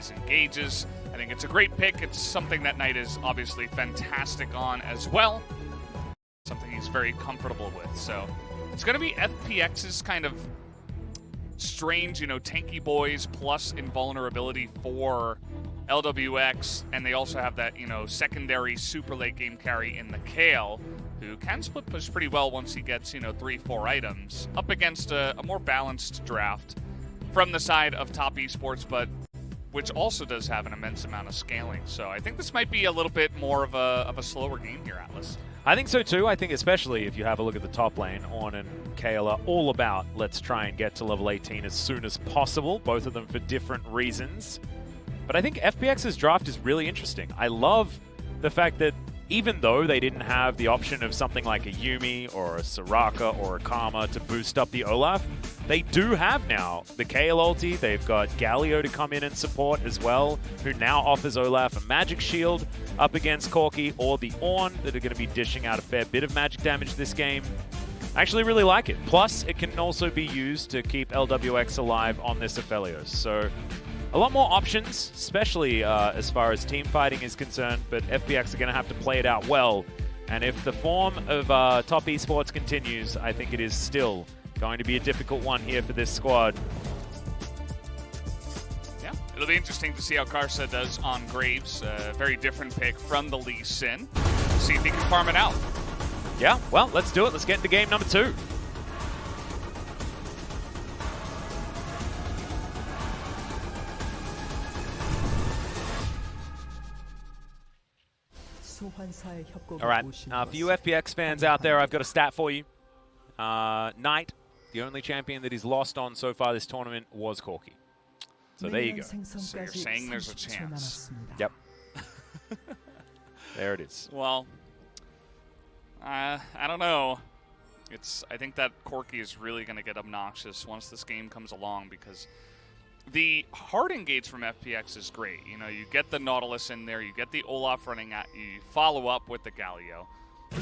engages. I think it's a great pick. It's something that Knight is obviously fantastic on as well. Something he's very comfortable with. So it's going to be FPX's kind of strange, tanky boys plus invulnerability for Lwx, and they also have that, secondary super late game carry in the Kayle, who can split push pretty well once he gets, 3-4 items, up against a more balanced draft from the side of Top Esports, but which also does have an immense amount of scaling. So I think this might be a little bit more of a slower game here, Atlus. I think so too. I think especially if you have a look at the top lane, Ornn and Kayle are all about let's try and get to level 18 as soon as possible, both of them for different reasons. But I think FPX's draft is really interesting. I love the fact that even though they didn't have the option of something like a Yuumi or a Soraka or a Karma to boost up the Olaf, they do have now the Kayle ulti. They've got Galio to come in and support as well, who now offers Olaf a magic shield up against Corki or the Ornn that are going to be dishing out a fair bit of magic damage this game. I actually really like it. Plus, it can also be used to keep Lwx alive on this Aphelios. So a lot more options, especially as far as team fighting is concerned, but FPX are going to have to play it out well. And if the form of Top Esports continues, I think it is still going to be a difficult one here for this squad. Yeah, it'll be interesting to see how Karsa does on Graves. Very different pick from the Lee Sin. See if he can farm it out. Yeah, well, let's do it. Let's get into game number 2. All right, for you FPX fans out there, I've got a stat for you. Knight, the only champion that he's lost on so far this tournament was Corki. So there you go. So you're saying there's a chance. Yep. There it is. Well, I don't know. I think that Corki is really going to get obnoxious once this game comes along, because the hard engage from FPX is great. You get the Nautilus in there, you get the Olaf running at you, you follow up with the Galio,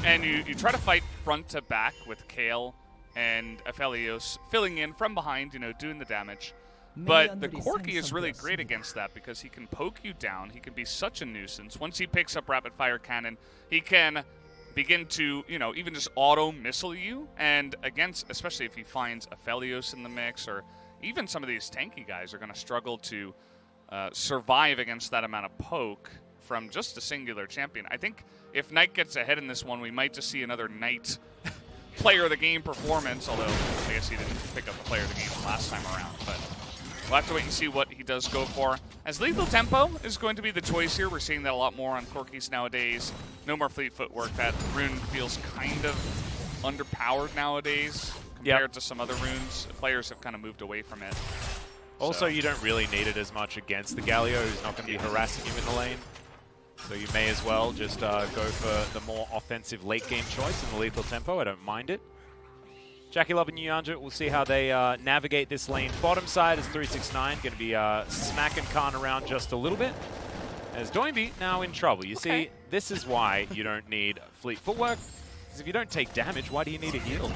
and you try to fight front to back with Kayle and Aphelios filling in from behind, doing the damage. But the Corki is really great against that because he can poke you down, he can be such a nuisance. Once he picks up rapid fire cannon, he can begin to, even just auto-missile you, and especially if he finds Aphelios in the mix, or even some of these tanky guys are going to struggle to survive against that amount of poke from just a singular champion. I think if Knight gets ahead in this one, we might just see another Knight player of the game performance, although I guess he didn't pick up the player of the game last time around. But we'll have to wait and see what he does go for. As lethal tempo is going to be the choice here. We're seeing that a lot more on Corkis nowadays. No more fleet footwork. That rune feels kind of underpowered nowadays compared to some other runes. Players have kind of moved away from it. Also, you don't really need it as much against the Galio, who's not going to be harassing you in the lane. So you may as well just go for the more offensive late game choice in the lethal tempo. I don't mind it. JackeyLove and Syuyanjia, we'll see how they navigate this lane. Bottom side is 369, going to be smacking Khan around just a little bit. As Doinb now in trouble. You see, this is why you don't need fleet footwork. Because if you don't take damage, why do you need a heal?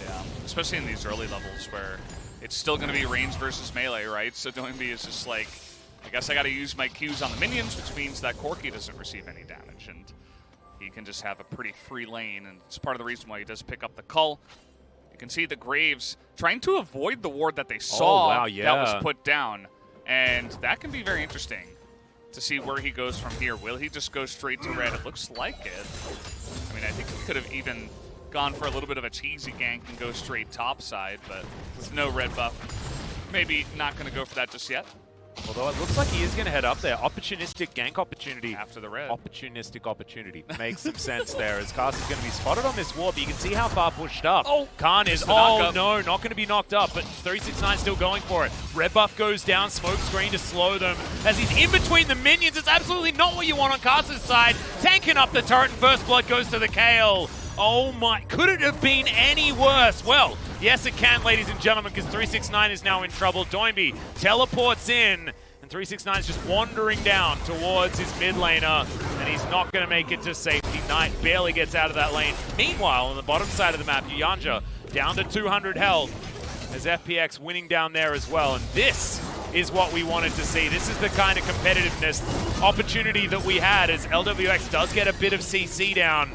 Yeah, especially in these early levels where it's still going to be range versus melee, right? So Doinb is just like, I guess I got to use my Qs on the minions, which means that Corki doesn't receive any damage, and he can just have a pretty free lane, and it's part of the reason why he does pick up the Cull. You can see the Graves trying to avoid the ward that they saw that was put down, and that can be very interesting to see where he goes from here. Will he just go straight to red? It looks like it. I mean, I think he could have even gone for a little bit of a cheesy gank and go straight top side, but with no red buff, maybe not going to go for that just yet. Although it looks like he is going to head up there. Opportunistic gank opportunity. After the red. Opportunistic opportunity. Makes some sense there as Karsa's going to be spotted on this wall, but you can see how far pushed up. Khan is, no, not going to be knocked up, but 369 still going for it. Red buff goes down, smoke screen to slow them. As he's in between the minions, it's absolutely not what you want on Karsa's side. Tanking up the turret, and first blood goes to the Kayle. Oh my, could it have been any worse? Well, yes it can, ladies and gentlemen, because 369 is now in trouble. Doinb teleports in, and 369 is just wandering down towards his mid laner, and he's not going to make it to safety. Knight barely gets out of that lane. Meanwhile, on the bottom side of the map, Syuyanjia down to 200 health, as FPX winning down there as well. And this is what we wanted to see. This is the kind of competitiveness opportunity that we had as Lwx does get a bit of CC down.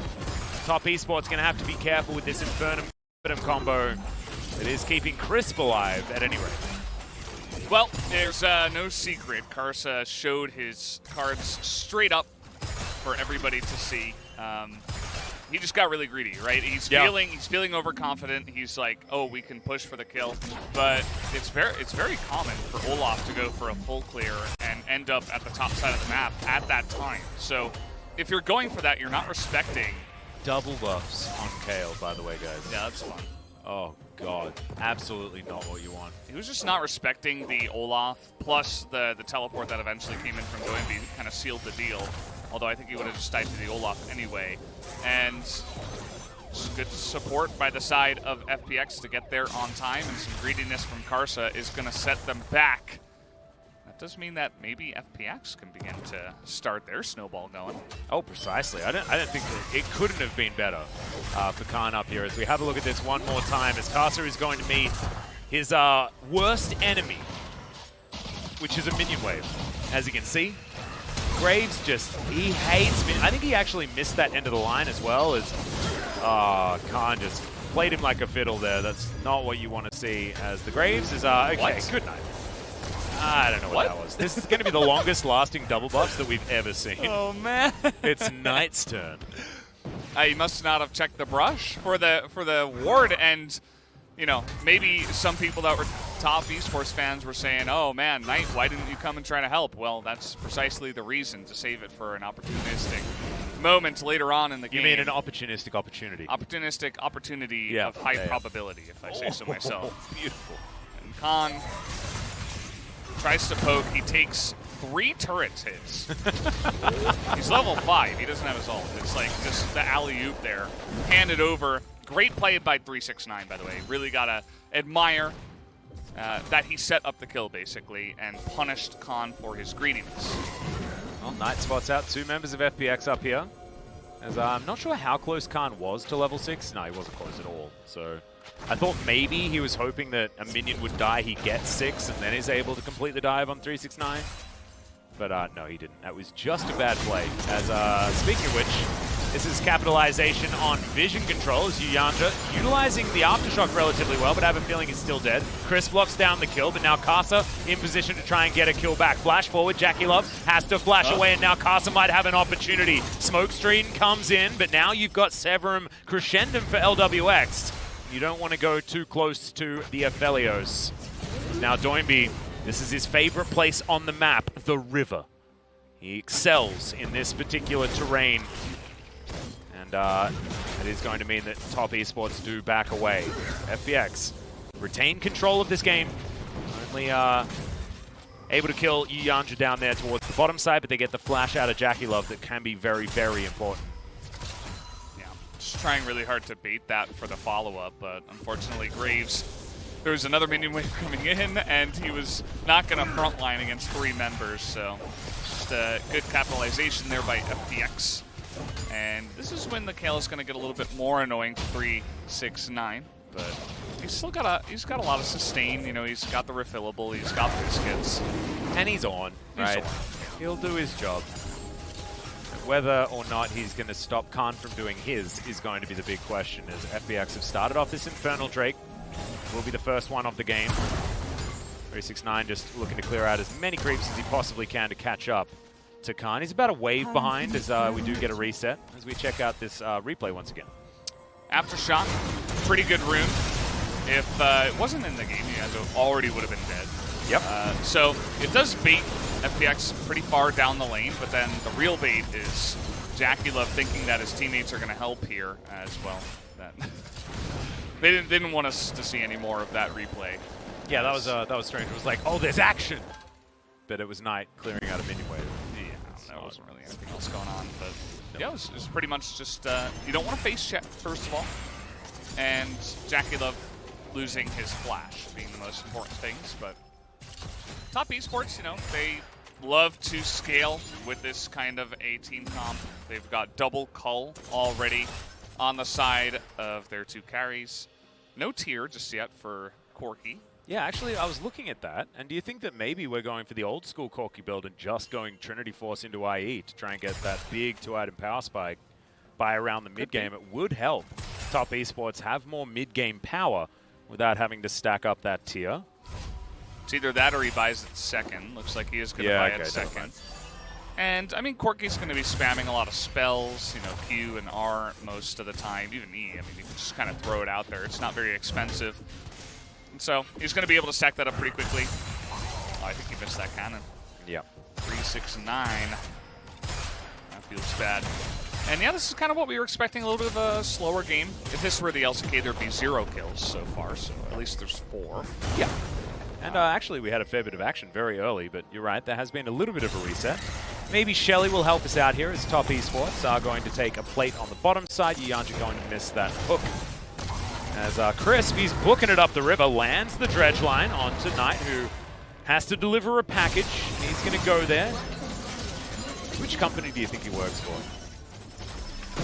Top Esports going to have to be careful with this Infernum combo. It is keeping Crisp alive at any rate. Well, there's no secret. Karsa showed his cards straight up for everybody to see. He just got really greedy, right? He's feeling overconfident. He's like, oh, we can push for the kill, but it's very common for Olaf to go for a full clear and end up at the top side of the map at that time. So if you're going for that, you're not respecting. Double buffs on Kayle, by the way, guys. Yeah, that's fun. Oh god, absolutely not what you want. He was just not respecting the Olaf, plus the teleport that eventually came in from Doinb kind of sealed the deal. Although I think he would have just died to the Olaf anyway. And good support by the side of FPX to get there on time, and some greediness from Karsa is going to set them back. That does mean that maybe FPX can begin to start their snowball going. Oh, precisely. I don't think that it couldn't have been better for Khan up here. As we have a look at this one more time, as Karsa is going to meet his worst enemy, which is a minion wave. As you can see, Graves he hates me. I think he actually missed that end of the line as well, as Khan just played him like a fiddle there. That's not what you want to see, as the Graves is, okay, what? Good night. I don't know what that was. This is going to be the longest lasting double buffs that we've ever seen. Oh, man. It's Knight's turn. He must not have checked the brush for the ward, and you know, maybe some people that were top esports fans were saying, oh man, Knight, why didn't you come and try to help? Well, that's precisely the reason, to save it for an opportunistic moment later on in the game. You mean an opportunistic opportunity? Opportunistic opportunity of high probability, if I say so myself. Beautiful. And Khan tries to poke. He takes 3 turrets hits. He's level 5. He doesn't have his ult. It's like just the alley-oop there. Handed over. Great play by 369, by the way. Really gotta admire that he set up the kill, basically, and punished Khan for his greediness. Well, Knight spots out 2 members of FPX up here. As I'm not sure how close Khan was to level 6. No, he wasn't close at all. So I thought maybe he was hoping that a minion would die, he gets 6, and then is able to complete the dive on 369. But no, he didn't. That was just a bad play. As speaking of which, this is capitalization on vision control as Syuyanjia utilizing the Aftershock relatively well, but I have a feeling he's still dead. Chris blocks down the kill, but now Karsa in position to try and get a kill back. Flash forward, JackeyLove has to flash away, and now Karsa might have an opportunity. Smokescreen comes in, but now you've got Severum Crescendum for Lwx. You don't want to go too close to the Aphelios. Now Doinb, this is his favorite place on the map, the river. He excels in this particular terrain. And it is going to mean that top esports do back away. FPX retain control of this game. Only able to kill Syuyanjia down there towards the bottom side, but they get the flash out of JackeyLove that can be very, very important. Yeah, just trying really hard to bait that for the follow-up, but unfortunately Graves, there was another minion wave coming in, and he was not going to frontline against 3 members, so just a good capitalization there by FPX. And this is when the Kayle is going to get a little bit more annoying for 369, but he's still got a lot of sustain. You know, he's got the refillable, he's got biscuits, and he's on. Right, he'll do his job. Whether or not he's going to stop Khan from doing his is going to be the big question. As FPX have started off this Infernal Drake, will be the first one of the game. 369 just looking to clear out as many creeps as he possibly can to catch up to Khan. He's about a wave behind as we do get a reset as we check out this replay once again. Aftershock, pretty good rune. If it wasn't in the game, he already would have been dead. Yep. So it does bait FPX pretty far down the lane, but then the real bait is JackeyLove thinking that his teammates are going to help here as well. They didn't want us to see any more of that replay. Yeah, that was strange. It was like, oh, there's action, but it was Knight clearing out a minion wave. There wasn't really anything else going on, but yeah, it was pretty much just, you don't want to face check, first of all, and JackeyLove losing his flash being the most important things, but top esports, you know, they love to scale with this kind of a team comp. They've got double cull already on the side of their 2 carries. No tier just yet for Corki, Yeah, actually, I was looking at that, and do you think that maybe we're going for the old school Corki build and just going Trinity Force into IE to try and get that big 2-item power spike by around the mid-game? It would help top esports have more mid-game power without having to stack up that tier. It's either that or he buys it second. Looks like he is going to buy it second. And, I mean, Corki's going to be spamming a lot of spells, you know, Q and R most of the time, even E. I mean, you can just kind of throw it out there. It's not very expensive. So he's going to be able to stack that up pretty quickly. Oh, I think he missed that cannon. Yeah. 3-6-9. That feels bad. And yeah, this is kind of what we were expecting, a little bit of a slower game. If this were the LCK, there'd be 0 kills so far, so at least there's 4. Yeah. And actually, we had a fair bit of action very early, but you're right, there has been a little bit of a reset. Maybe Shelly will help us out here as top esports are going to take a plate on the bottom side. Syuyanjia going to miss that hook. As Crisp, he's booking it up the river, lands the dredge line onto Knight, who has to deliver a package. He's going to go there. Which company do you think he works for?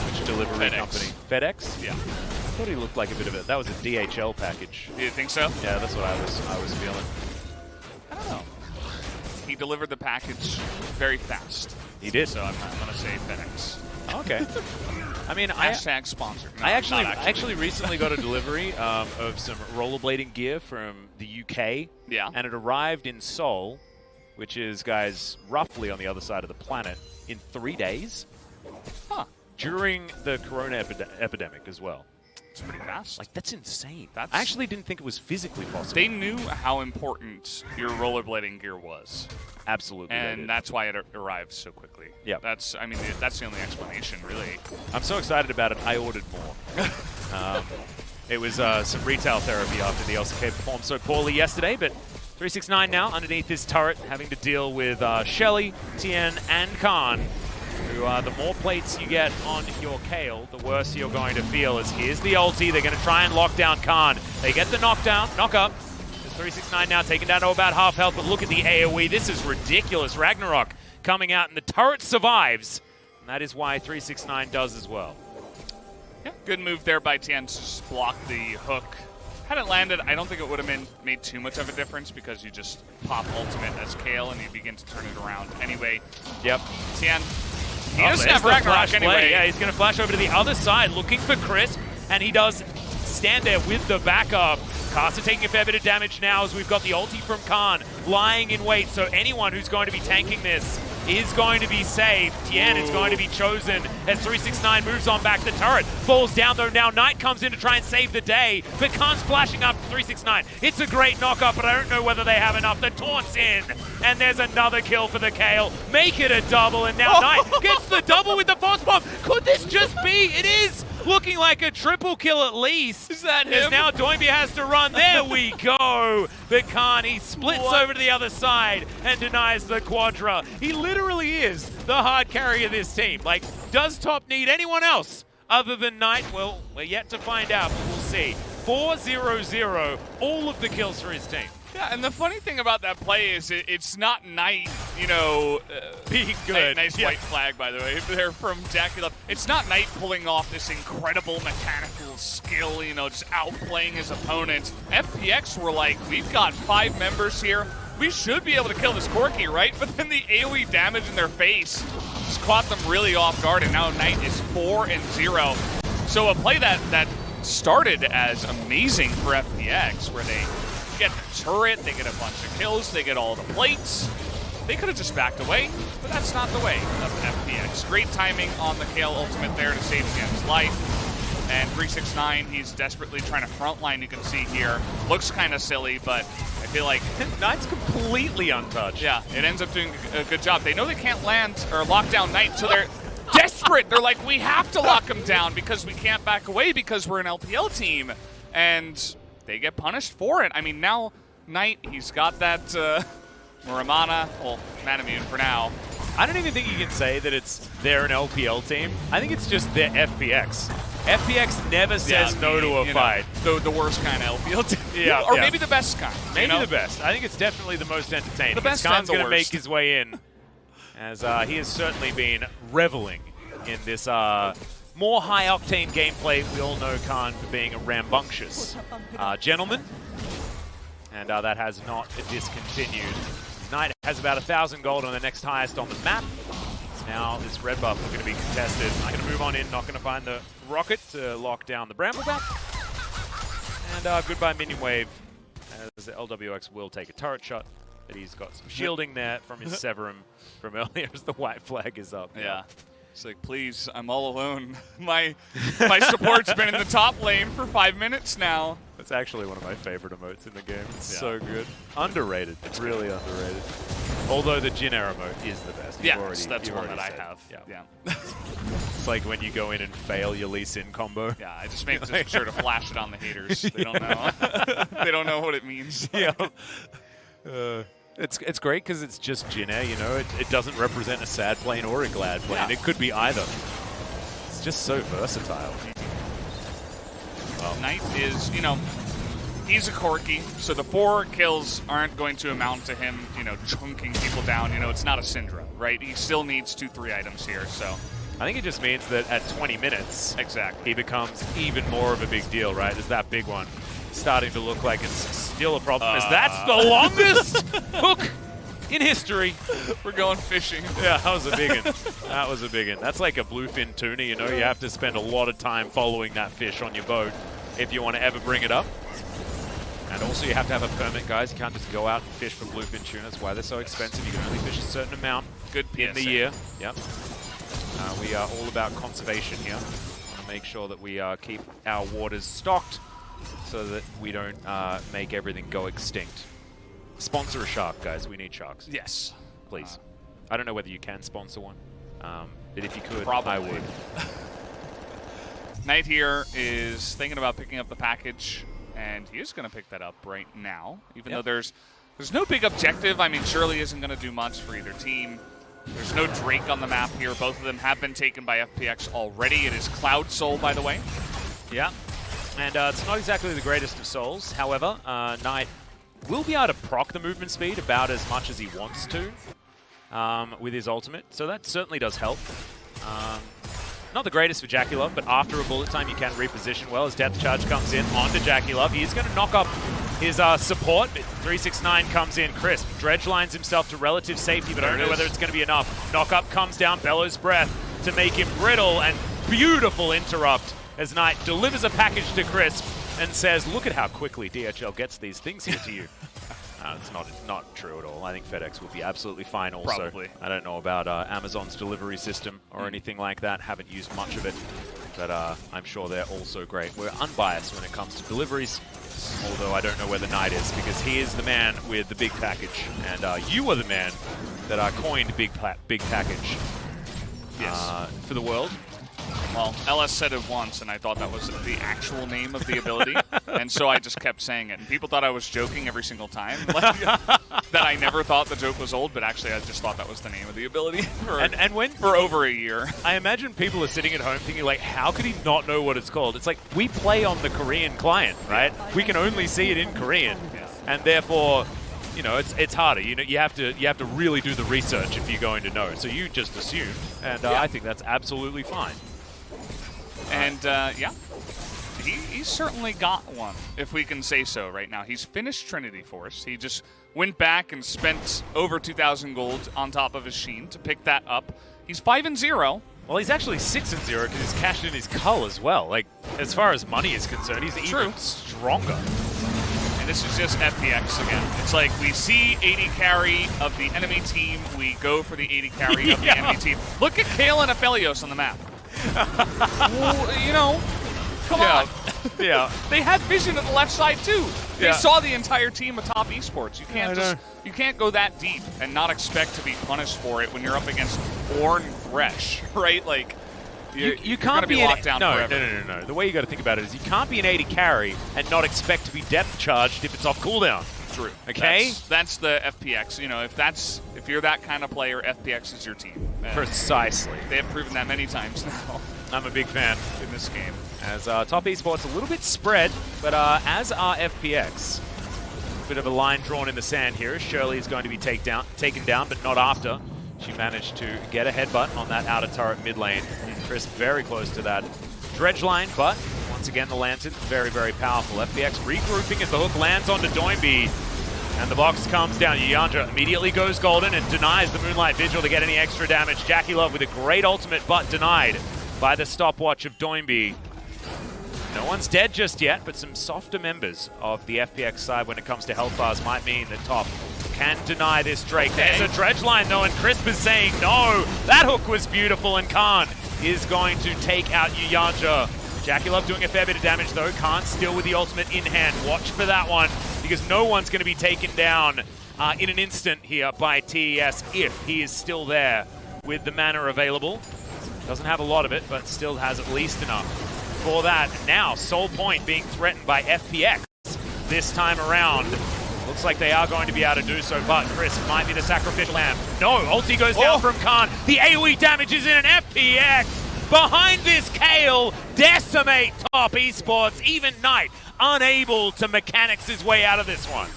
Which delivery company? FedEx? Yeah. I thought he looked like a bit of it. That was a DHL package. Do you think so? Yeah, that's what I was feeling. I don't know. He delivered the package very fast. He did. So I'm going to say FedEx. Okay. I mean, Hashtag sponsored. No, I actually recently got a delivery of some rollerblading gear from the UK. Yeah. And it arrived in Seoul, which is, guys, roughly on the other side of the planet, in 3 days. Huh. During the corona epidemic as well. It's pretty fast. Like, that's insane. I actually didn't think it was physically possible. They knew how important your rollerblading gear was. Absolutely. And that's why it arrived so quickly. Yeah. That's the only explanation, really. I'm so excited about it, I ordered more. It was some retail therapy after the LCK performed so poorly yesterday, but 369 now underneath this turret, having to deal with Shelly, Tian, and Khan. Who the more plates you get on your Kayle, the worse you're going to feel. As here's the ulti, they're going to try and lock down Khan. They get the knock up. There's 369 now, taken down to about half health, but look at the AoE. This is ridiculous. Ragnarok coming out, and the turret survives. And that is why 369 does as well. Yeah, good move there by Tian to just block the hook. Had it landed, I don't think it would have made too much of a difference because you just pop ultimate as Kayle and you begin to turn it around anyway. Yep. Tian. He doesn't have Ragnarok anyway. Yeah, he's going to flash over to the other side, looking for Crisp, and he does stand there with the backup. Karsa taking a fair bit of damage now as we've got the ulti from Khan lying in wait, so anyone who's going to be tanking this is going to be saved. Tian is going to be chosen as 369 moves on back. The turret falls down though. Now Knight comes in to try and save the day, but Khan's flashing up 369. It's a great knock-up, but I don't know whether they have enough. The taunt's in, and there's another kill for the Kayle. Make it a double, and now Knight gets the double with the force bomb. Could this just be? It is looking like a triple kill at least. Is that him? As now Doinb has to run. There we go. But Khan, he splits over to the other side and denies the quadra. He literally is the hard carry of this team. Like, does top need anyone else other than Knight? Well, we're yet to find out, but we'll see. 4-0-0, all of the kills for his team. Yeah, and the funny thing about that play is it's not Knight, you know, being good. Nice white flag, by the way, there from JackeyLove. It's not Knight pulling off this incredible mechanical skill, you know, just outplaying his opponents. FPX were like, we've got 5 members here. We should be able to kill this Corki, right? But then the AoE damage in their face just caught them really off guard, and now Knight is 4-0. So a play that started as amazing for FPX, where they get the turret, they get a bunch of kills, they get all the plates. They could have just backed away, but that's not the way of FPX. Great timing on the Kayle ultimate there to save Tian's life. And 369, he's desperately trying to frontline, you can see here. Looks kind of silly, but I feel like Knight's completely untouched. Yeah, it ends up doing a good job. They know they can't land or lock down Knight, so they're desperate. They're like, we have to lock him down because we can't back away because we're an LPL team. And they get punished for it. I mean, now Knight, he's got that Muramana, well, man immune for now. I don't even think you can say that they're an LPL team. I think it's just their FPX. FPX never says no to a fight. The worst kind of LPL team. Yeah, or maybe the best kind. Maybe the best. I think it's definitely the most entertaining. The best Khan's and the going to make worst. his way in, as he has certainly been reveling in this more high-octane gameplay. We all know Khan for being a rambunctious gentleman. and that has not discontinued. Knight has about 1,000 gold on the next highest on the map. Now this red buff looking to be contested. I'm going to move on in, not going to find the rocket to lock down the Brambleback. And goodbye minion wave, as the Lwx will take a turret shot. But he's got some shielding there from his Severum from earlier as the white flag is up. Yeah. It's like, please, I'm all alone. My support's been in the top lane for 5 minutes now. That's actually one of my favorite emotes in the game. It's so good. Underrated. It's really underrated. Although the Jin Air emote is the best. That's one that I have. Yeah. It's like when you go in and fail your Lee Sin combo. Yeah, I just make sure to flash it on the haters. They don't know. They don't know what it means. Yeah. It's great because it's just Jin Air, you know. It doesn't represent a sad plane or a glad plane. Yeah. It could be either. It's just so versatile. Well, Knight is, you know, he's a Corki, so the 4 kills aren't going to amount to him, you know, chunking people down. You know, it's not a Syndra, right? He still needs 2-3 items here, so. I think it just means that at 20 minutes, exactly, he becomes even more of a big deal, right? There's that big one starting to look like it's still a problem. That's the longest hook in history. We're going fishing. Yeah, that was a big one. That was a big one. That's like a bluefin tuna, you know? You have to spend a lot of time following that fish on your boat if you want to ever bring it up. And also you have to have a permit, guys. You can't just go out and fish for bluefin tuna. That's why they're so expensive. You can only fish a certain amount in the year. Yep. We are all about conservation here. Want to make sure that we keep our waters stocked so that we don't make everything go extinct. Sponsor a shark, guys. We need sharks. Yes. Please. I don't know whether you can sponsor one, but if you could, probably. I would. Knight here is thinking about picking up the package, and he is going to pick that up right now, even though there's no big objective. I mean, Shirley isn't going to do much for either team. There's no Drake on the map here. Both of them have been taken by FPX already. It is Cloud Soul, by the way. Yeah. And it's not exactly the greatest of souls. However, Knight will be able to proc the movement speed about as much as he wants to with his ultimate. So that certainly does help. Not the greatest for JackeyLove, but after a bullet time, you can reposition well as Depth Charge comes in onto JackeyLove. He is going to knock up his support, but 369 comes in crisp. Dredge lines himself to relative safety, but I don't know whether it's going to be enough. Knockup comes down, Bellows Breath to make him brittle, and beautiful interrupt as Knight delivers a package to Crisp and says, look at how quickly DHL gets these things here to you. It's not true at all. I think FedEx will be absolutely fine also. Probably. I don't know about Amazon's delivery system or anything like that. Haven't used much of it, but I'm sure they're also great. We're unbiased when it comes to deliveries, although I don't know where the Knight is because he is the man with the big package, and you are the man that coined big package for the world. Well, LS said it once, and I thought that was the actual name of the ability, and so I just kept saying it. And people thought I was joking every single time, like, that I never thought the joke was old, but actually I just thought that was the name of the ability for over a year. I imagine people are sitting at home thinking, like, how could he not know what it's called? It's like, we play on the Korean client, right? We can only see it in Korean, and therefore, you know, it's harder. You know, you have to really do the research if you're going to know. So you just assume, and I think that's absolutely fine. And, he's certainly got one, if we can say so right now. He's finished Trinity Force. He just went back and spent over 2,000 gold on top of his Sheen to pick that up. He's 5-0. Well, he's actually 6-0 because he's cashed in his Cull as well. Like, as far as money is concerned, he's even stronger. And this is just FPX again. It's like we see 80 carry of the enemy team, we go for the 80 carry of the enemy team. Look at Kayle and Aphelios on the map. Well, you know, come on. Yeah. They had vision at the left side too. They saw the entire team atop Esports. You can't go that deep and not expect to be punished for it when you're up against Ornn Thresh, right? Like you can't be locked down forever. No. The way you got to think about it is you can't be an 80 carry and not expect to be depth charged if it's off cooldown. True. Okay. That's the FPX. You know, if you're that kind of player, FPX is your team. Precisely. They have proven that many times now. I'm a big fan in this game. As top esports a little bit spread, but as are FPX. Bit of a line drawn in the sand here. Shirley is going to be taken down, but not after. She managed to get a headbutt on that outer turret mid lane. Chris very close to that dredge line, but Once again, the Lantern, very, very powerful. FPX regrouping as the hook lands onto Doinb. And the box comes down. Syuyanjia immediately goes golden and denies the Moonlight Vigil to get any extra damage. JackeyLove with a great ultimate, but denied by the stopwatch of Doinb. No one's dead just yet, but some softer members of the FPX side when it comes to health bars might mean that Top can deny this Drake. There's a dredge line though, and Crisp is saying no. That hook was beautiful, and Khan is going to take out Syuyanjia. JackeyLove doing a fair bit of damage though. Khan still with the ultimate in hand. Watch for that one, because no one's going to be taken down in an instant here by TES if he is still there with the mana available. Doesn't have a lot of it, but still has at least enough for that. Now, Soul Point being threatened by FPX this time around. Looks like they are going to be able to do so, but Chris might be the sacrificial lamb. No, ulti goes down from Khan. The AoE damage is in, an FPX behind this Kayle decimate Top Esports. Even Knight unable to mechanics his way out of this one.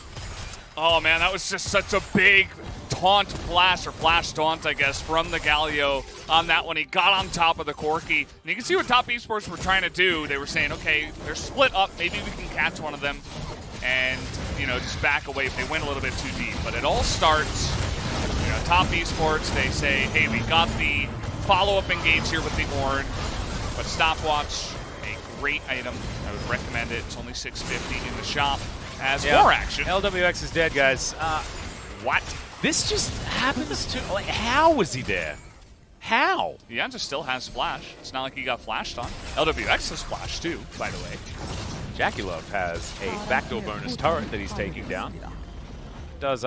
Oh man, that was just such a big taunt flash, or flash taunt, I guess, from the Galio on that one. He got on top of the Corki. And you can see what Top Esports were trying to do. They were saying, okay, they're split up. Maybe we can catch one of them and, you know, just back away if they went a little bit too deep. But it all starts, you know, Top Esports, they say, hey, we got the follow-up engage here with the Ornn, but stopwatch, a great item. I would recommend it. It's only $6.50 in the shop as more action. Lwx is dead, guys. What? This just happens to... Like, how was he there? How? Syuyanjia still has flash. It's not like he got flashed on. Lwx has flash too, by the way. JackeyLove has a backdoor bonus turret that he's taking down. Does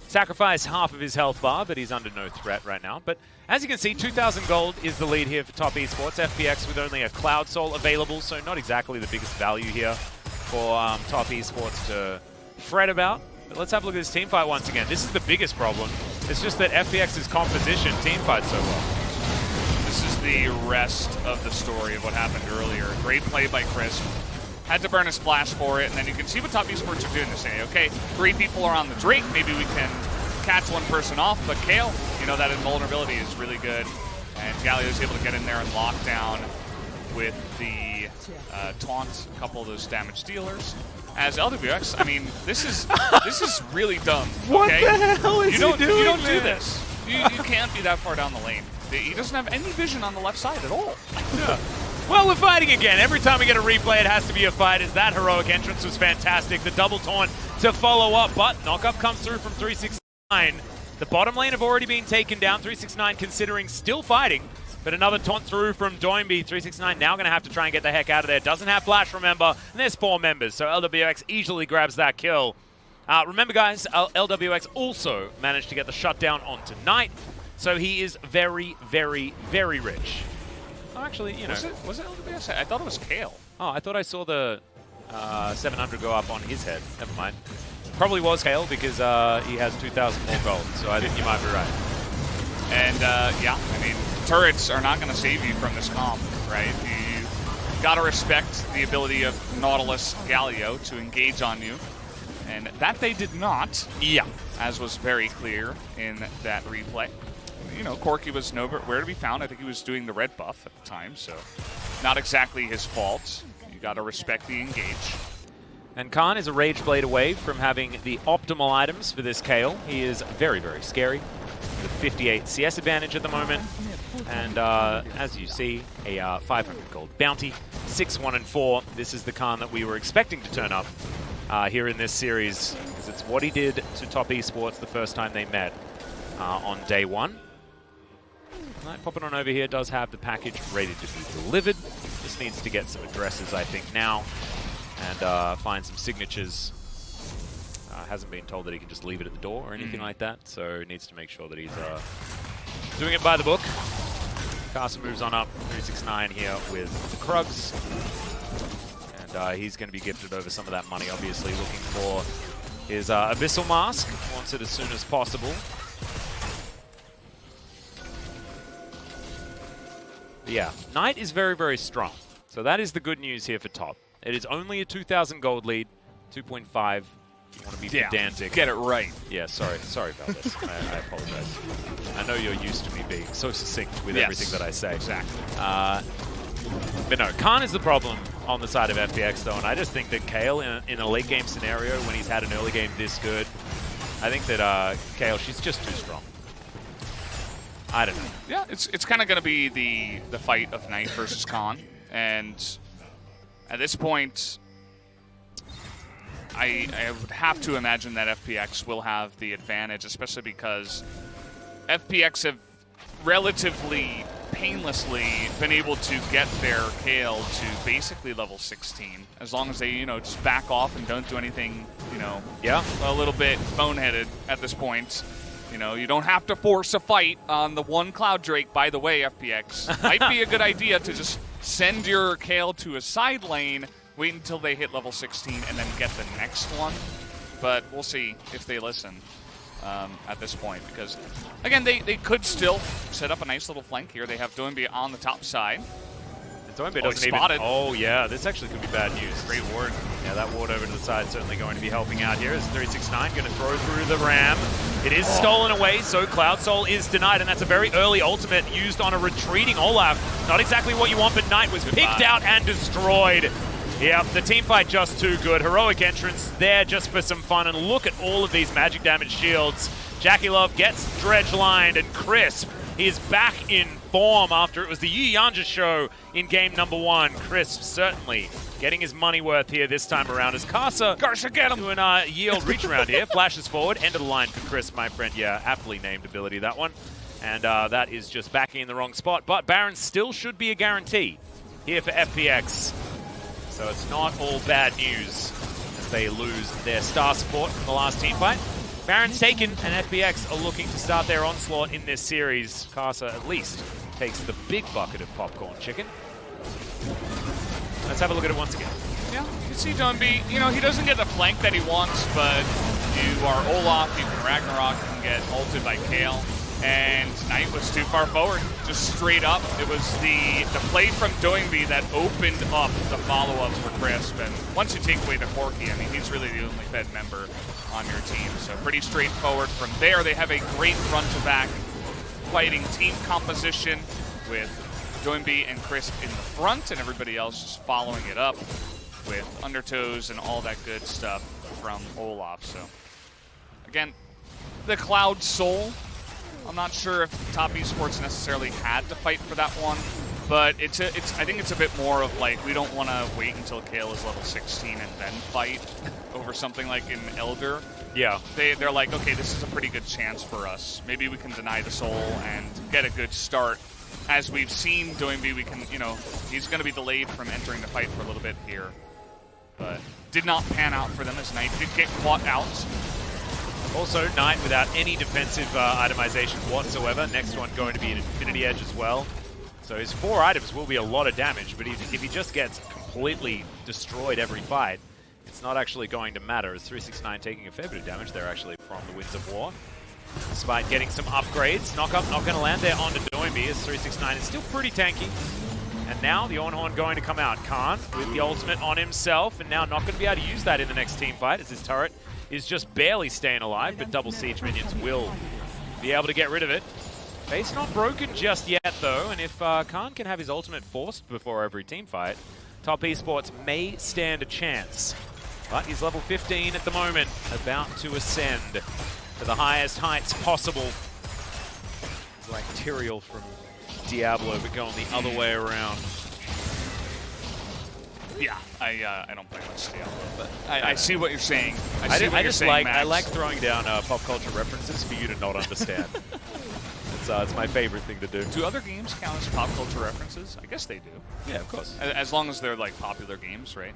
sacrifice half of his health bar, but he's under no threat right now. But as you can see, 2,000 gold is the lead here for Top Esports. FPX with only a Cloud Soul available, so not exactly the biggest value here for Top Esports to fret about. But let's have a look at this teamfight once again. This is the biggest problem. It's just that FPX's composition teamfights so well. This is the rest of the story of what happened earlier. Great play by Chris. Had to burn a splash for it, and then you can see what Top Esports are doing. They're saying, okay, 3 people are on the Drake. Maybe we can catch one person off. But Kayle, you know, that invulnerability is really good. And Galio is able to get in there and lock down with the taunt, a couple of those damage dealers. As Lwx, I mean, this is really dumb. What okay? the hell is he doing? You don't do this. You can't be that far down the lane. He doesn't have any vision on the left side at all. Yeah. Well, we're fighting again. Every time we get a replay, it has to be a fight, as that heroic entrance was fantastic. The double taunt to follow up, but knockup comes through from 369. The bottom lane have already been taken down. 369 considering still fighting, but another taunt through from Doinb. 369 now going to have to try and get the heck out of there. Doesn't have flash, remember, and there's 4 members, so Lwx easily grabs that kill. Remember, guys, Lwx also managed to get the shutdown onto Knight, so he is very, very, very rich. Oh, actually, you know. Was it Lwx? I thought it was Kayle. Oh, I thought I saw the 700 go up on his head. Never mind. Probably was Kayle because he has 2,000 more gold, so I think you might be right. And, yeah, I mean, turrets are not going to save you from this comp, right? You got to respect the ability of Nautilus Galio to engage on you, and that they did not. Yeah. As was very clear in that replay. You know, Corki was nowhere to be found. I think he was doing the red buff at the time, so not exactly his fault. You got to respect the engage. And Khan is a Rage Blade away from having the optimal items for this Kayle. He is very, very scary. With 58 CS advantage at the moment. And as you see, a 500 gold bounty, 6, 1, and 4. This is the Khan that we were expecting to turn up here in this series, because it's what he did to Top Esports the first time they met on day 1. Right, popping on over here does have the package ready to be delivered. Just needs to get some addresses, I think, now, and find some signatures. Hasn't been told that he can just leave it at the door or anything like that, so needs to make sure that he's doing it by the book. Karsa moves on up, 369 here with the Krugs. And he's going to be gifted over some of that money, obviously, looking for his Abyssal Mask. Wants it as soon as possible. But yeah, Knight is very, very strong. So that is the good news here for Top. It is only a 2,000 gold lead, 2.5. You want to be pedantic. Get it right. Yeah, sorry, Valdes. I apologize. I know you're used to me being so succinct with everything that I say. Exactly. But no, Khan is the problem on the side of FPX, though, and I just think that Kayle, in a late game scenario, when he's had an early game this good, I think that Kayle, she's just too strong. I don't know. Yeah, it's kind of going to be the fight of Knight versus Khan, and at this point, I would have to imagine that FPX will have the advantage, especially because FPX have relatively painlessly been able to get their Kayle to basically level 16, as long as they, you know, just back off and don't do anything, you know, a little bit boneheaded at this point. You know, you don't have to force a fight on the one Cloud Drake. By the way, FPX, might be a good idea to just send your Kayle to a side lane, wait until they hit level 16, and then get the next one. But we'll see if they listen at this point, because, again, they could still set up a nice little flank here. They have Doinb on the top side. Doinb doesn't even... spotted. Oh, yeah, this actually could be bad news. Great ward. Yeah, that ward over to the side certainly going to be helping out here. As 369 going to throw through the ram. It is stolen away, so Cloud Soul is denied, and that's a very early ultimate used on a retreating Olaf. Not exactly what you want, but Knight was picked out and destroyed. Yeah, the team fight just too good. Heroic entrance there just for some fun, and look at all of these magic damage shields. JackeyLove gets dredge-lined, and Crisp is back in form after it was the Syuyanjia show in game number 1. Crisp certainly getting his money worth here this time around as Karsa get him! doing a yield reach around here. Flashes forward, end of the line for Crisp, my friend. Yeah, aptly named ability, that one. And that is just backing in the wrong spot. But Baron still should be a guarantee here for FPX. So it's not all bad news as they lose their star support from the last team fight. Baron's taken, and FPX are looking to start their onslaught in this series. Karsa at least takes the big bucket of popcorn chicken. Let's have a look at it once again. Yeah, you can see Doinb, you know, he doesn't get the flank that he wants, but you are Olaf, you can Ragnarok, you can get ulted by Kayle. And Knight was too far forward, just straight up. It was the play from Doinb that opened up the follow-up for Crisp. And once you take away the Corki, I mean, he's really the only Fed member on your team. So pretty straightforward from there. They have a great front-to-back fighting team composition with Doinb and Crisp in the front, and everybody else just following it up with Undertows and all that good stuff from Olaf. So, again, the Cloud Soul, I'm not sure if Top Esports necessarily had to fight for that one, but I think it's a bit more of like, we don't want to wait until Kayle is level 16 and then fight over something like an Elder. Yeah. They're like, okay, this is a pretty good chance for us. Maybe we can deny the soul and get a good start. As we've seen Doinb, we can, you know, he's going to be delayed from entering the fight for a little bit here. But did not pan out for them as Knight did get caught out. Also, Knight without any defensive itemization whatsoever. Next one going to be an Infinity Edge as well. So his 4 items will be a lot of damage, but if he just gets completely destroyed every fight, it's not actually going to matter. As 369 taking a fair bit of damage there actually from the Winds of War. Despite getting some upgrades, knock-up not going to land there onto Doinb as 369 is still pretty tanky. And now the Ornn going to come out. Khan with the ultimate on himself, and now not going to be able to use that in the next team fight as his turret is just barely staying alive, but double siege minions will be able to get rid of it. Base not broken just yet, though, and if Khan can have his ultimate forced before every team fight, Top Esports may stand a chance. But he's level 15 at the moment, about to ascend to the highest heights possible. It's like Tyrael from Diablo, but going the other way around. Yeah, I don't play much Diablo, but I see what you're saying. I like throwing down pop culture references for you to not understand. It's my favorite thing to do. Do other games count as pop culture references? I guess they do. Yeah, of course. As long as they're like popular games, right?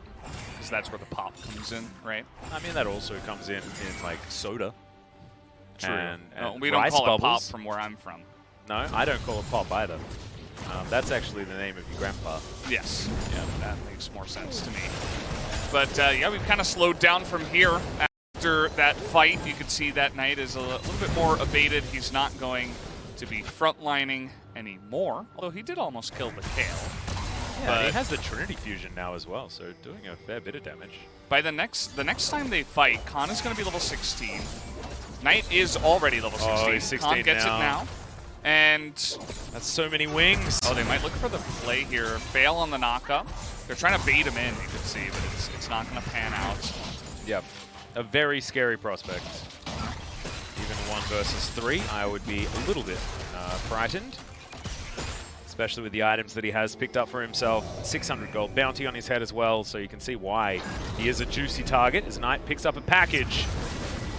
Because that's where the pop comes in, right? I mean, that also comes in like soda. True. And no, we don't call it pop from where I'm from. No, I don't call it pop either. That's actually the name of your grandpa. Yes. Yeah, that makes more sense to me. But yeah, we've kind of slowed down from here. After that fight, you can see that Knight is a little bit more abated. He's not going to be frontlining anymore, although he did almost kill the Kayle. Yeah, but he has the Trinity Fusion now as well, so doing a fair bit of damage. By the next time they fight, Khan is going to be level 16. Knight is already level 16. Oh, he's 16 Khan gets now. it now. And that's so many wings. Oh, they might look for the play here. Fail on the knockup. They're trying to bait him in, you can see, but it's not going to pan out. Yep. A very scary prospect. Even 1 versus 3, I would be a little bit frightened. Especially with the items that he has picked up for himself. 600 gold bounty on his head as well, so you can see why he is a juicy target as Knight picks up a package.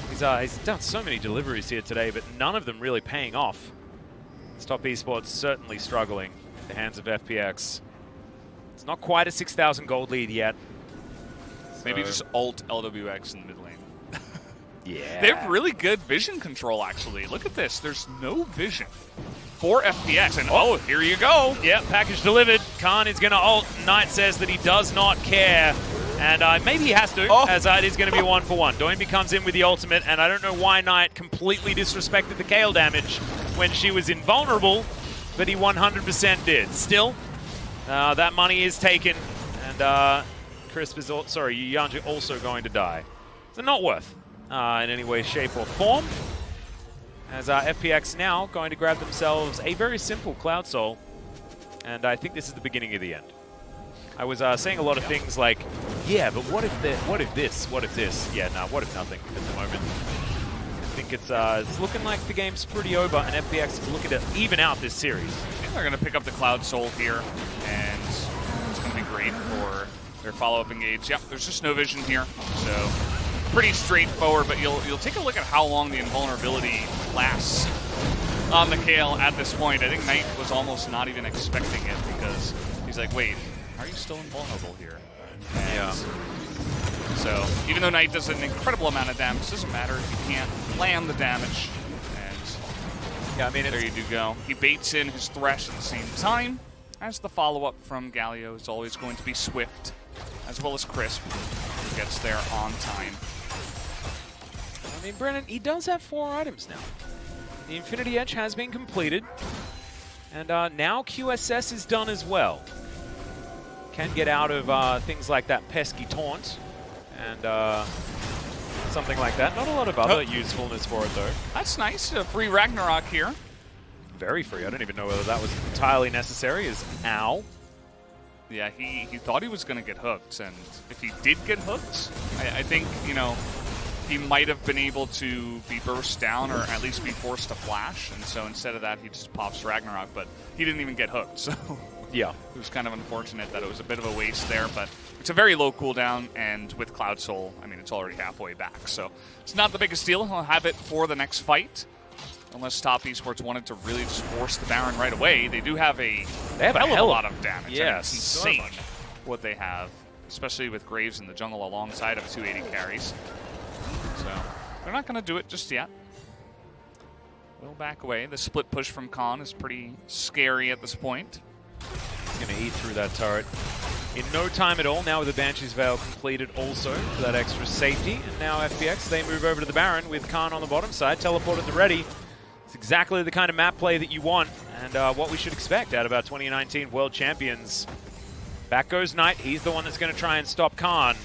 He's done so many deliveries here today, but none of them really paying off. Top Esports certainly struggling in the hands of FPX. It's not quite a 6,000 gold lead yet. Maybe just alt LWX in the mid lane. Yeah. They have really good vision control, actually. Look at this. There's no vision for FPX. And oh, here you go. Yeah, package delivered. Khan is going to ult. Knight says that he does not care. And maybe he has to, as it is going to be a 1-for-1. Doinb comes in with the ultimate, and I don't know why Knight completely disrespected the Kayle damage when she was invulnerable, but he 100% did. Still, that money is taken, and Crisp is Syuyanjia also going to die. So not worth in any way, shape, or form. As FPX now going to grab themselves a very simple Cloud Soul, and I think this is the beginning of the end. I was saying a lot of things like, yeah, but what if this, what if this? Yeah, no, what if nothing at the moment. I think it's looking like the game's pretty over, and FPX is looking to even out this series. Yeah, they're going to pick up the Cloud Soul here, and it's going to be great for their follow-up engage. Yep, there's just no vision here, so pretty straightforward, but you'll take a look at how long the invulnerability lasts on the Kayle at this point. I think Knight was almost not even expecting it because he's like, wait, are you still invulnerable here? And yeah. So even though Knight does an incredible amount of damage, it doesn't matter if you can't land the damage. And yeah, I mean, there you do go. He baits in his Thresh at the same time, as the follow-up from Galio is always going to be swift, as well as Crisp, who gets there on time. I mean, Brennan, he does have 4 items now. The Infinity Edge has been completed, and now QSS is done as well. Can get out of things like that pesky taunt and something like that. Not a lot of other usefulness for it, though. That's nice. A free Ragnarok here. Very free. I don't even know whether that was entirely necessary. Is ow. Yeah, he thought he was going to get hooked, and if he did get hooked, I think, you know, he might have been able to be burst down or at least be forced to flash, and so instead of that, he just pops Ragnarok, but he didn't even get hooked, so yeah, it was kind of unfortunate that it was a bit of a waste there, but it's a very low cooldown, and with Cloud Soul, I mean, it's already halfway back, so it's not the biggest deal. He'll have it for the next fight, unless Top Esports wanted to really just force the Baron right away. They do have a hell of a lot of damage. Yeah, it's insane what they have, especially with Graves in the jungle alongside of 280 carries. So they're not going to do it just yet. We'll back away. The split push from Khan is pretty scary at this point. He's going to eat through that turret in no time at all. Now with the Banshee's Veil completed also for that extra safety. And now FPX, they move over to the Baron with Khan on the bottom side, teleported to ready. It's exactly the kind of map play that you want and what we should expect out of our 2019 World Champions. Back goes Knight. He's the one that's going to try and stop Khan.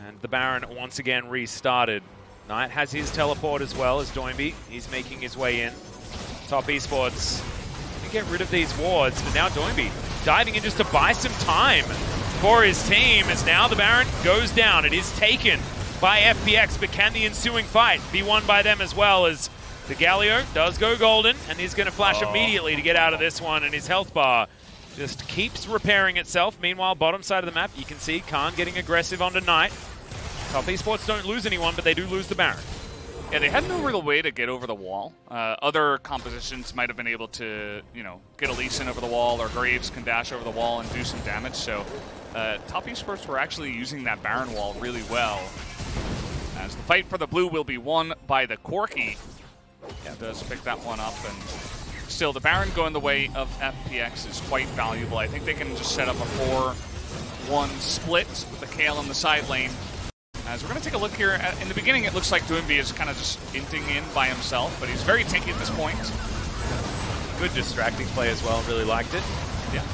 And the Baron once again restarted. Knight has his teleport as well as Doinb. He's making his way in. Top Esports can get rid of these wards, but now Doinb diving in just to buy some time for his team as now the Baron goes down. It is taken by FPX, but can the ensuing fight be won by them as well, as the Galio does go golden, and he's going to flash immediately to get out of this one, and his health bar just keeps repairing itself. Meanwhile, bottom side of the map, you can see Khan getting aggressive onto Knight. Top Esports don't lose anyone, but they do lose the Baron. Yeah, they had no real way to get over the wall. Other compositions might have been able to, you know, get a Lee Sin over the wall, or Graves can dash over the wall and do some damage. So Top Esports were actually using that Baron wall really well. As the fight for the blue will be won by the Corki. Yeah, does pick that one up, and still the Baron going the way of FPX is quite valuable. I think they can just set up a 4-1 split with the Kayle in the side lane. As we're going to take a look here, in the beginning it looks like Doinb is kind of just inting in by himself, but he's very tanky at this point. Good distracting play as well, really liked it. Yeah.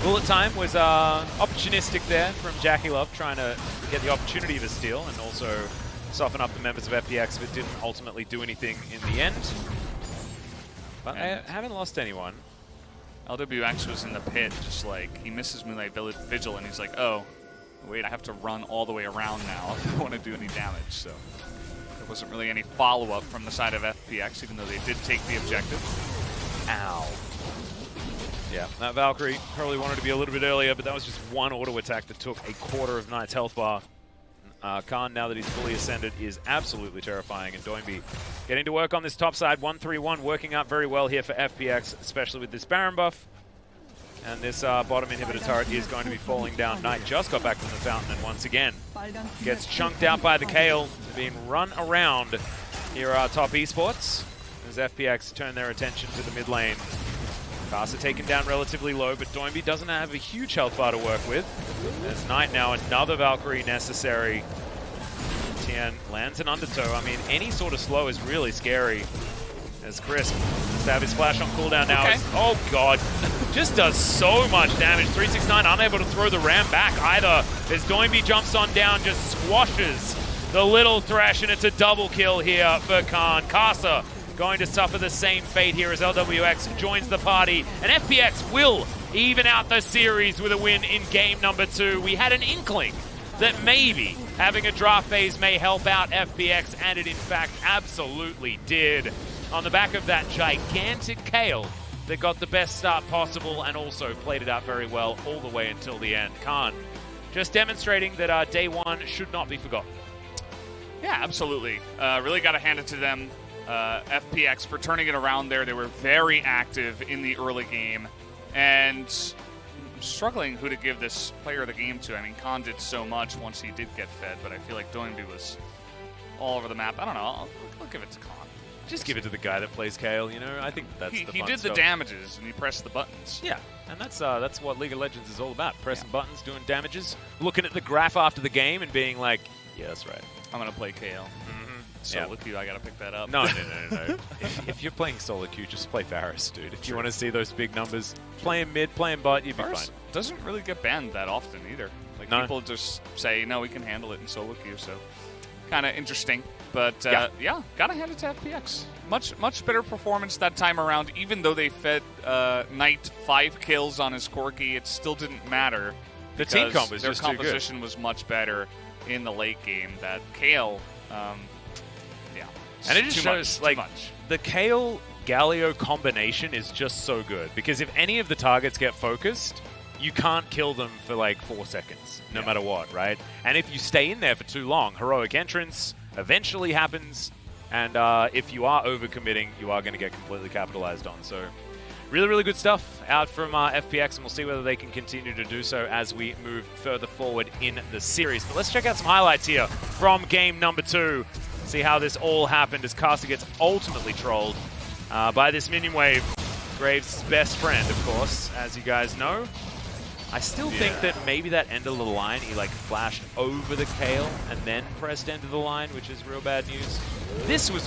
Bullet time was opportunistic there from JackeyLove, trying to get the opportunity of a steal and also soften up the members of FPX, but didn't ultimately do anything in the end. But I haven't lost anyone. Lwx was in the pit, just like, he misses Moonlight Vigil, and he's like, oh, wait, I have to run all the way around now if I want to do any damage, so there wasn't really any follow-up from the side of FPX, even though they did take the objective. Ow. Yeah, that Valkyrie probably wanted to be a little bit earlier, but that was just one auto attack that took a quarter of Knight's health bar. Khan, now that he's fully ascended, is absolutely terrifying, and Doinb getting to work on this top side. 1-3-1 working out very well here for FPX, especially with this Baron buff. And this bottom inhibitor turret is going to be falling down. Knight just got back from the fountain, and once again gets chunked out by the Kayle, being run around here at top Esports as FPX turn their attention to the mid lane. Karsa taken down relatively low, but Doinb doesn't have a huge health bar to work with. There's Knight now, another Valkyrie necessary. Tian lands an undertow. I mean, any sort of slow is really scary. As Chris has to have his flash on cooldown now. Okay. Oh god, just does so much damage. 369 unable to throw the ram back either. As Doinb jumps on down, just squashes the little Thresh, and it's a double kill here for Khan. Karsa going to suffer the same fate here as Lwx joins the party, and FPX will even out the series with a win in game number 2. We had an inkling that maybe having a draft phase may help out FPX, and it in fact absolutely did. On the back of that gigantic Kayle that got the best start possible and also played it out very well all the way until the end. Khan just demonstrating that day one should not be forgotten. Yeah, absolutely. Really got to hand it to them. FPX for turning it around there. They were very active in the early game, and I'm struggling who to give this player of the game to. I mean, Khan did so much once he did get fed, but I feel like Doinb was all over the map. I don't know. I'll give it to Khan. Just give it to the guy that plays Kayle, you know? I think that's the fun He did stuff. the damages, and he pressed the buttons. Yeah, and that's what League of Legends is all about. Pressing buttons, doing damages, looking at the graph after the game and being like, yeah, that's right. I'm going to play Kayle. Solo queue, I gotta pick that up. No. if you're playing solo queue, just play Varus, dude. If you want to see those big numbers, playing mid, playing bot, you'd be fine. Doesn't really get banned that often either. Like people just say, no, we can handle it in solo queue, so kind of interesting. But yeah, gotta hand it to FPX. Much better performance that time around. Even though they fed Knight 5 kills on his Corki, it still didn't matter. The team comp was their just too good. Their composition was much better in the late game. That Kayle, and it just shows, like, the Kayle Galio combination is just so good, because if any of the targets get focused, you can't kill them for like 4 seconds, no matter what, right? And if you stay in there for too long, heroic entrance eventually happens, and if you are overcommitting, you are going to get completely capitalized on. So really, really good stuff out from FPX, and we'll see whether they can continue to do so as we move further forward in the series. But let's check out some highlights here from game number 2. See how this all happened as Karsa gets ultimately trolled by this minion wave. Graves' best friend, of course, as you guys know. I still think that maybe that end of the line, he like flashed over the Kayle and then pressed end of the line, which is real bad news. This was